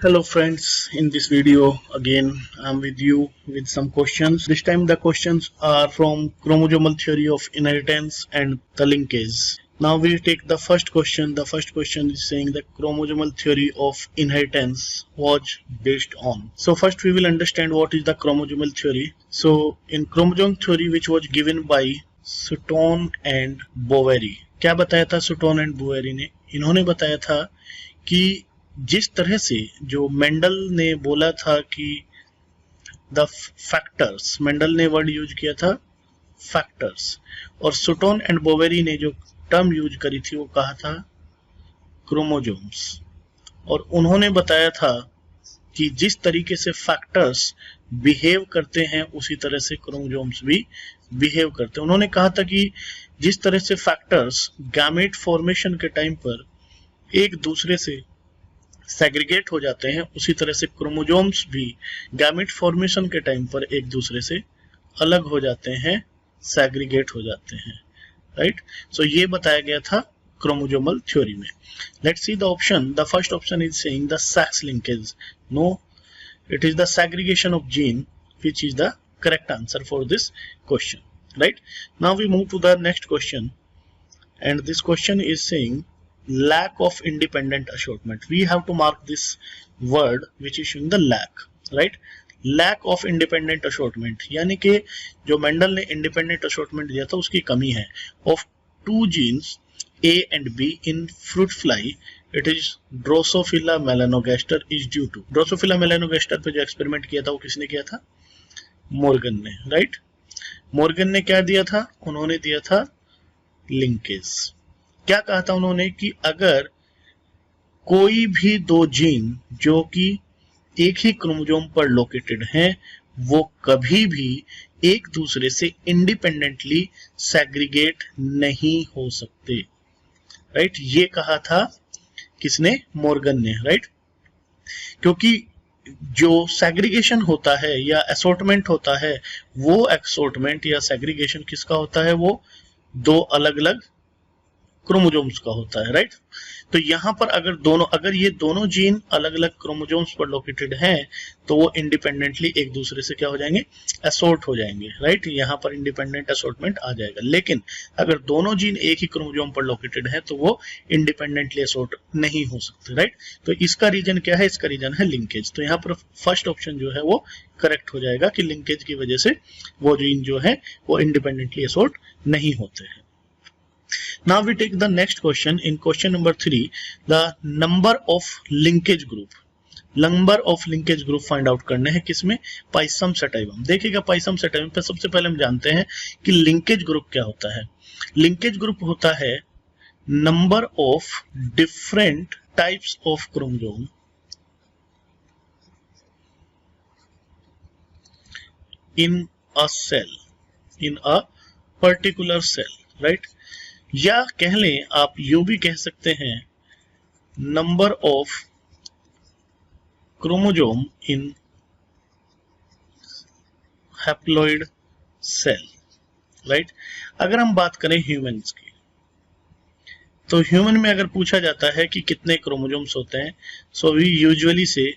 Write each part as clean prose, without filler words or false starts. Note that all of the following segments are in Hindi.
Hello friends, in this video again I'm with you with some questions. This time the questions are from chromosomal theory of inheritance and the linkage. Now we take the first question. The first question is saying the chromosomal theory of inheritance was based on. So first we will understand what is the chromosomal theory. So in chromosome theory which was given by Sutton and Boveri, क्या बताया था सुटोन एंड बोवेरी ने? इन्होंने बताया था कि जिस तरह से जो मेंडल ने बोला था कि द फैक्टर्स, मेंडल ने वर्ड यूज किया था फैक्टर्स, और सुटोन एंड बोवेरी ने जो टर्म यूज करी थी वो कहा था क्रोमोजोम्स, और उन्होंने बताया था कि जिस तरीके से फैक्टर्स बिहेव करते हैं उसी तरह से क्रोमोजोम्स भी बिहेव करते हैं। उन्होंने कहा था कि जिस तरह से फैक्टर्स गैमेट फॉर्मेशन के टाइम पर एक दूसरे से सेग्रीगेट हो जाते हैं उसी तरह से क्रोमोजोम्स भी गैमेट फॉर्मेशन के टाइम पर एक दूसरे से अलग हो जाते हैं, सेग्रीगेट हो जाते हैं, राइट। सो ये बताया गया था क्रोमोजोमल थ्योरी में। Let's see the option. The first option is saying the sex linkage. No, it is the segregation of gene which is the correct answer for this question, right? Now we move to the next question, and this question is saying lack of independent assortment. We have to mark this word which is showing the lack, right? lack of independent assortment यानी कि जो मेंडल ने independent assortment दिया था उसकी कमी है। of two genes A and B in fruit fly, it is Drosophila melanogaster is due to। Drosophila melanogaster पे जो एक्सपेरिमेंट किया था वो किसने किया था? मॉर्गन ने, राइट। मॉर्गन ने क्या दिया था? उन्होंने दिया था लिंकेज। क्या कहा था उन्होंने कि अगर कोई भी दो जीन जो कि एक ही क्रोमोसोम पर लोकेटेड हैं वो कभी भी एक दूसरे से इंडिपेंडेंटली सेग्रीगेट नहीं हो सकते, राइट। ये कहा था किसने? मॉर्गन ने, राइट। क्योंकि जो सेग्रीगेशन होता है या असॉर्टमेंट होता है वो असॉर्टमेंट या सेग्रीगेशन किसका होता है? वो दो अलग अलग क्रोमोसोम्स का होता है, राइट। तो यहां पर अगर ये दोनों जीन अलग अलग क्रोमोसोम्स पर लोकेटेड हैं तो वो इंडिपेंडेंटली एक दूसरे से क्या हो जाएंगे? असॉर्ट हो जाएंगे, राइट। यहां पर इंडिपेंडेंट असॉर्टमेंट आ जाएगा। लेकिन अगर दोनों जीन एक ही क्रोमोसोम पर लोकेटेड है तो वो इंडिपेंडेंटली असॉर्ट नहीं हो सकते, राइट। तो इसका रीजन क्या है? इसका रीजन है लिंकेज। तो यहाँ पर फर्स्ट ऑप्शन जो है वो करेक्ट हो जाएगा कि लिंकेज की वजह से वो जीन जो है वो इंडिपेंडेंटली असॉर्ट नहीं होते हैं। Now we take the next question. In question number 3, the number of linkage group. Number of linkage group find out करने हैं किसमें? Pisum sativum. देखिएगा पाइसम सेटाइवम पे सबसे पहले हम जानते हैं कि लिंकेज ग्रुप क्या होता है। लिंकेज ग्रुप होता है number of different types of chromosome in a cell, in a particular cell, right. या कह लें, आप यूं भी कह सकते हैं number of chromosome in haploid cell, right. अगर हम बात करें ह्यूमंस की तो ह्यूमन में अगर पूछा जाता है कि कितने क्रोमोसोम्स होते हैं, सो वी यूजुअली से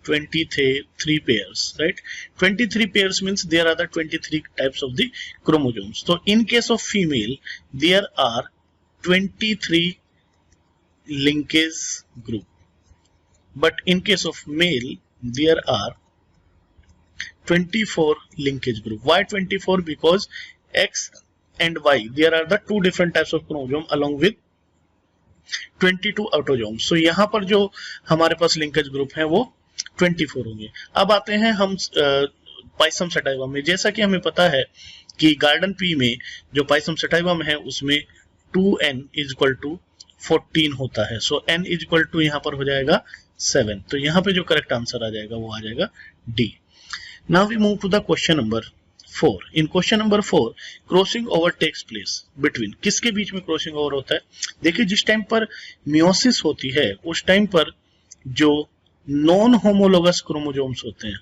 23 pairs, right? 23 pairs means there are the 23 types of the chromosomes. So in case of female, there are 23 linkage group, but in case of male, there are 24 linkage group. Why 24? Because X and Y, there are the two different types of chromosome along with 22 autosomes. So यहाँ पर जो हमारे पास linkage group है वो 24 होंगे। अब आते हैं हम पाइसम सेटाइवम में। जैसा कि हमें पता है कि गार्डन पी में जो पाइसम सेटाइवम है उसमें 2n इज इक्वल टू 14 होता है। सो n इज इक्वल टू यहाँ पर हो जाएगा 7। तो यहाँ पे जो करेक्ट आंसर आ जाएगा वो आ जाएगा D. Now we move to the question number 4। In question number 4, crossing over takes place between, किसके बीच में क्रॉसिंग ओवर होता है? देखिए जिस टाइम पर मियोसिस होती है उस टाइम पर जो नॉन होमोलोगस क्रोमोसोम्स होते हैं,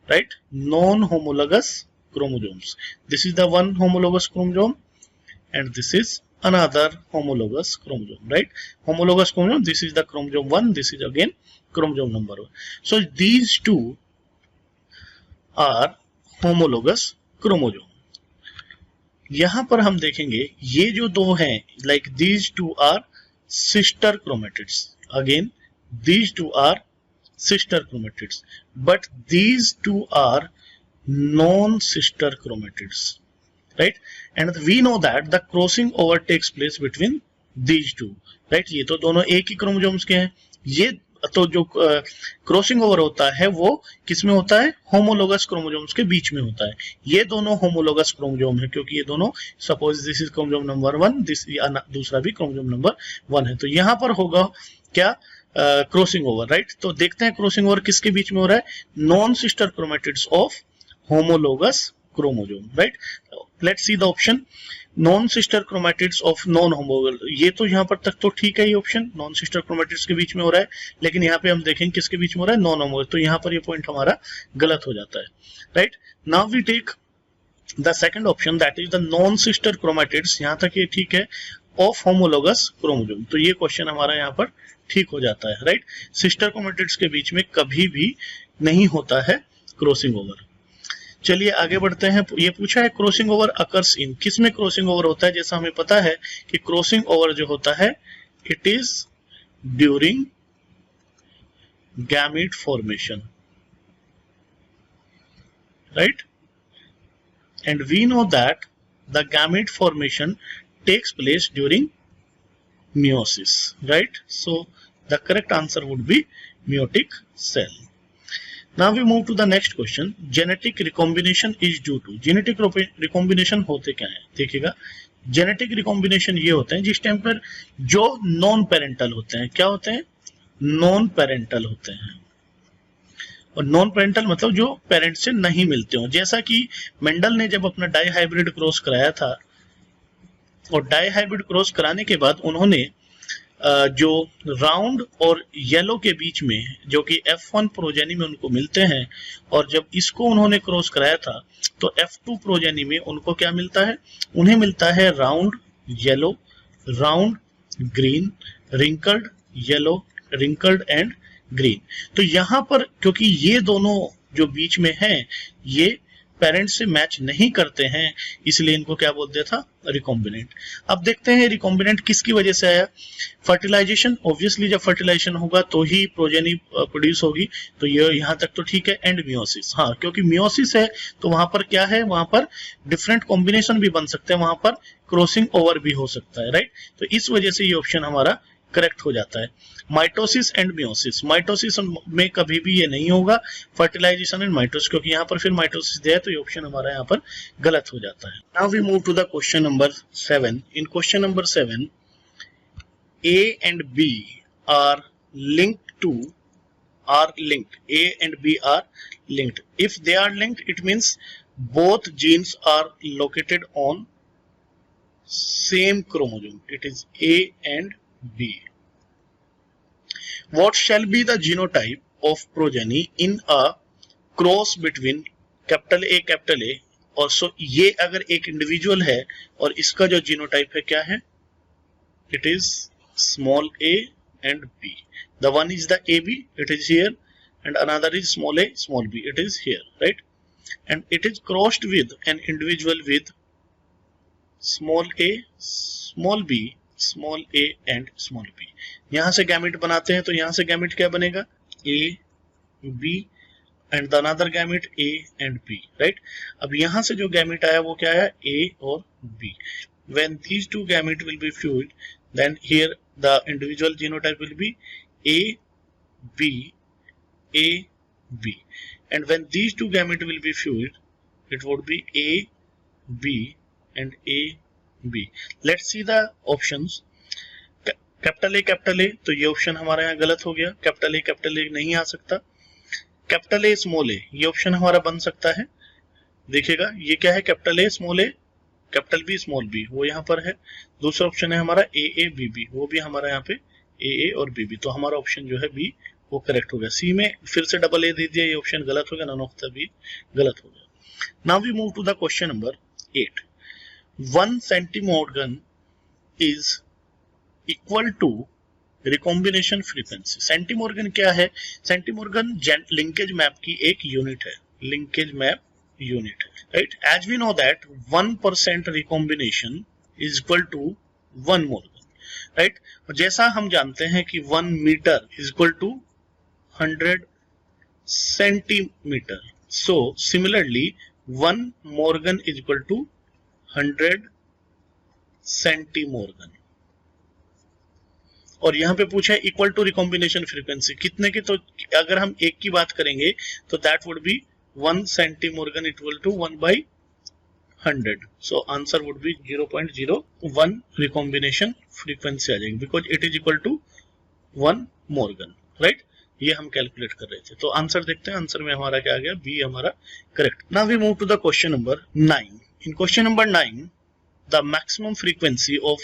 right, non homologous chromosomes, this is the one homologous chromosome and this is another homologous chromosome, right? Homologous chromosome, this is the chromosome 1, this is again chromosome number 1. So these two are homologous chromosome. यहां पर हम देखेंगे ये जो दो हैं, like these two are sister chromatids. Again, these two are sister chromatids, but these two are non-sister chromatids, right? And we know that the crossing over takes place between these two, right? ये तो दोनों एक ही क्रोमोसोम्स के हैं. ये तो जो क्रॉसिंग ओवर होता है वो किसमें होता है? होमोलोगस क्रोमोसोम्स के बीच में होता है. ये दोनों होमोलोगस क्रोमोसोम है क्योंकि ये दोनों, suppose this is chromosome number 1, this दूसरा भी क्रोमोसोम नंबर 1 है. तो यहां पर होगा क्या? Crossing over, right? तो देखते हैं क्रॉसिंग ओवर किसके बीच में हो रहा है? Non sister chromatids of homologous chromosome, right? Let's see the option. Non sister chromatids of non homologous. ये तो यहाँ पर तक तो ठीक है, ये ऑप्शन नॉन सिस्टर क्रोमेटिड्स के बीच में हो रहा है, लेकिन यहाँ पे हम देखेंगे किसके बीच में हो रहा है? Non homologous. तो यहाँ पर ये पॉइंट हमारा गलत हो जाता है, right? Now we take the second option, that is the non sister chromatids. यहाँ तक ये ठीक है, ऑफ होमोलोगस क्रोमोसोम. तो ये क्वेश्चन हमारा यहाँ पर ठीक हो जाता है, राइट? सिस्टर क्रोमेटिड्स के बीच में कभी भी नहीं होता है क्रॉसिंग ओवर. चलिए आगे बढ़ते हैं. ये पूछा है क्रॉसिंग ओवर अकर्स इन. किसमें क्रॉसिंग ओवर होता है? जैसा हमें पता है कि क्रॉसिंग ओवर जो होता है, it is during gamete formation, right? And we know that the gamete formation takes place during meiosis, right? So the correct answer would be meiotic cell. Now we move to the next question. Genetic recombination is due to. Genetic recombination होते क्या है? देखिएगा, जेनेटिक रिकॉम्बिनेशन ये होते हैं जिस टाइम पर जो नॉन पेरेंटल होते हैं. क्या होते हैं? नॉन पेरेंटल होते हैं. और नॉन पेरेंटल मतलब जो पेरेंट से नहीं मिलते हो. जैसा कि मेंडल ने जब अपना डाई हाइब्रिड क्रॉस कराया था, और डाई हाइब्रिड क्रॉस कराने के बाद उन्होंने जो राउंड और येलो के बीच में, जो कि F1 प्रोजेनी में उनको मिलते हैं, और जब इसको उन्होंने क्रॉस कराया था तो F2 प्रोजेनी में उनको क्या मिलता है? उन्हें मिलता है round yellow, round green, wrinkled yellow, wrinkled and green. तो यहां पर क्योंकि ये दोनों जो बीच में हैं ये पेरेंट्स से मैच नहीं करते हैं, इसलिए इनको क्या बोलते था? रिकॉम्बिनेंट. अब देखते हैं रिकॉम्बिनेंट किसकी वजह से आया? फर्टिलाइजेशन. ऑब्वियसली जब फर्टिलाइजेशन होगा तो ही प्रोजेनी प्रोड्यूस होगी, तो ये यहाँ तक तो ठीक है. And meiosis. हाँ, क्योंकि मियोसिस है तो वहां पर क्या है? वहां पर डिफरेंट कॉम्बिनेशन भी बन सकते हैं, वहां पर क्रॉसिंग ओवर भी हो सकता है, राइट? तो इस वजह से ये ऑप्शन हमारा करेक्ट हो जाता है. Mitosis and meiosis. माइटोसिस में कभी भी ये नहीं होगा, फर्टिलाइजेशन एंड माइटोसिस, क्योंकि यहाँ पर फिर माइटोसिस दिया है तो ये ऑप्शन हमारा यहाँ पर गलत हो जाता है. Now we move to the question number 7. In question number 7, A and B are linked. A and B are linked. If they are linked, it means both genes are located on same chromosome. It is A and B. What shall be the genotype of progeny in a cross between capital A और सो ये अगर एक इंडिविजुअल है और इसका जो जीनोटाइप है क्या है? It is small a and b. The one is the AB, it is here, and another is small a, small b, it is here, right? And it is crossed with an individual with small a, small b, small a and small b. यहां से गैमेट बनाते हैं तो यहां से गैमेट क्या बनेगा? A, B and the another gamete A and B, right? अब यहां से जो गैमेट आया वो क्या है? A और B. When these two gamete will be fused, then here the individual genotype will be A, B, A, B. And when these two gamete will be fused, it would be A, B and A, B. Let's see the options. Capital A, तो ये ऑप्शन हमारा यहाँ गलत हो गया. कैपिटल ए नहीं आ सकता. कैपिटल ए स्मॉल ए, ये ऑप्शन हमारा बन सकता है. देखिएगा ये क्या है? Capital A small A, capital B small B, वो यहाँ पर है. दूसरा ऑप्शन है हमारा ए बी बी, वो भी हमारा यहाँ पे ए और बी बी. तो हमारा ऑप्शन जो है बी वो करेक्ट हो गया. सी में फिर से डबल ए दे दिया, ये ऑप्शन गलत हो गया. नन ऑफ द बी गलत हो गया. Now we move to the question number 8. 1 centimorgan is equal to recombination frequency. Centimorgan क्या है? सेंटीमॉर्गन लिंकेज मैप की एक यूनिट है, लिंकेज मैप यूनिट है, right. As we know that 1% recombination is equal to 1 morgan, right. और जैसा हम जानते हैं कि 1 metre is equal to 100 centimetre, so similarly 1 morgan is equal to 100 centimorgan. और यहां पे पूछा है इक्वल टू रिकॉम्बिनेशन फ्रीक्वेंसी कितने की, तो अगर हम एक की बात करेंगे तो that would be 1 centimorgan equal to 1/100, so answer would be 0.01 recombination frequency आ जाएगी, because it is equal to 1 morgan, right. ये हम कैलकुलेट कर रहे थे। तो आंसर देखते हैं, आंसर में हमारा क्या आ गया, बी हमारा correct. Now we move to the question number 9। In question number 9 the maximum frequency of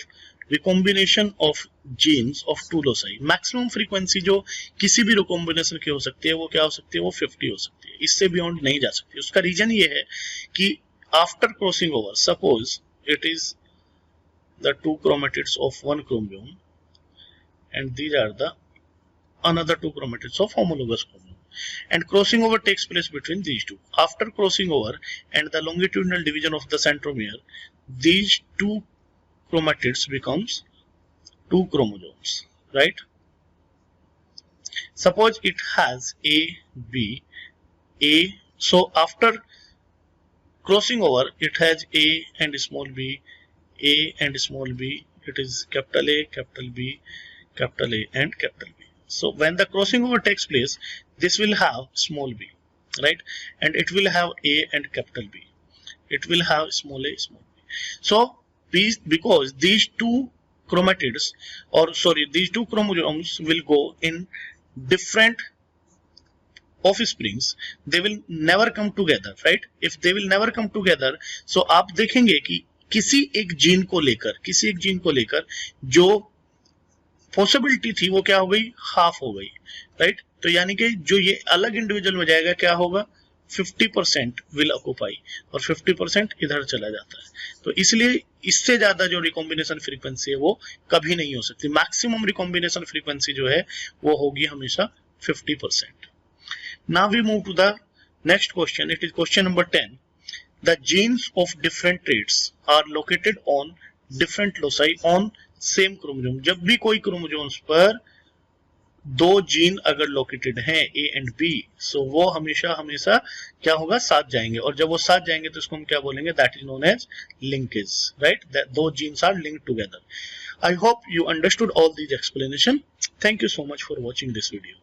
recombination of genes of two loci. Maximum frequency जो किसी भी रिकॉम्बिनेशन की हो सकती है वो क्या हो सकती है, वो 50 हो सकती है, इससे बियॉन्ड नहीं जा सकती। उसका रीजन ये है कि after crossing over, suppose it is the 2 chromatids of 1 chromosome and these are the another 2 chromatids of homologous chromosome, and crossing over takes place between these two. After crossing over and the longitudinal division of the centromere, these 2 chromatids becomes 2 chromosomes, right? Suppose it has A, so after crossing over it has A and small b, A and small b, it is capital A, capital B, capital A and capital B. So when the crossing over takes place, this will have small b, right, and it will have A and capital B, it will have small a, small b. So because these 2 chromatids, or sorry, these 2 chromosomes will go in different offsprings, they will never come together, right? If they will never come together, so आप देखेंगे कि किसी एक जीन को लेकर जो पॉसिबिलिटी थी वो क्या हो गई, हाफ हो गई, राइट। तो यानी कि जो ये अलग इंडिविजुअल में जाएगा क्या होगा, 50% विल ऑक्यूपाई और 50% इधर चला जाता है। तो इसलिए इससे ज्यादा जो रिकॉम्बिनेशन फ्रीक्वेंसी है वो कभी नहीं हो सकती। मैक्सिमम रिकॉम्बिनेशन फ्रीक्वेंसी जो है वो होगी हमेशा 50%। Now we move to the next question. It is question number 10. The genes of different traits are located on different loci on same chromosome. जब भी कोई क्रोमोसोम्स पर 2 जीन अगर लोकेटेड हैं A and B, so वो हमेशा क्या होगा, साथ जाएंगे, और जब वो साथ जाएंगे तो इसको हम क्या बोलेंगे, that is known as linkage, right? That those genes are linked together. I hope you understood all these explanation. Thank you so much for watching this video.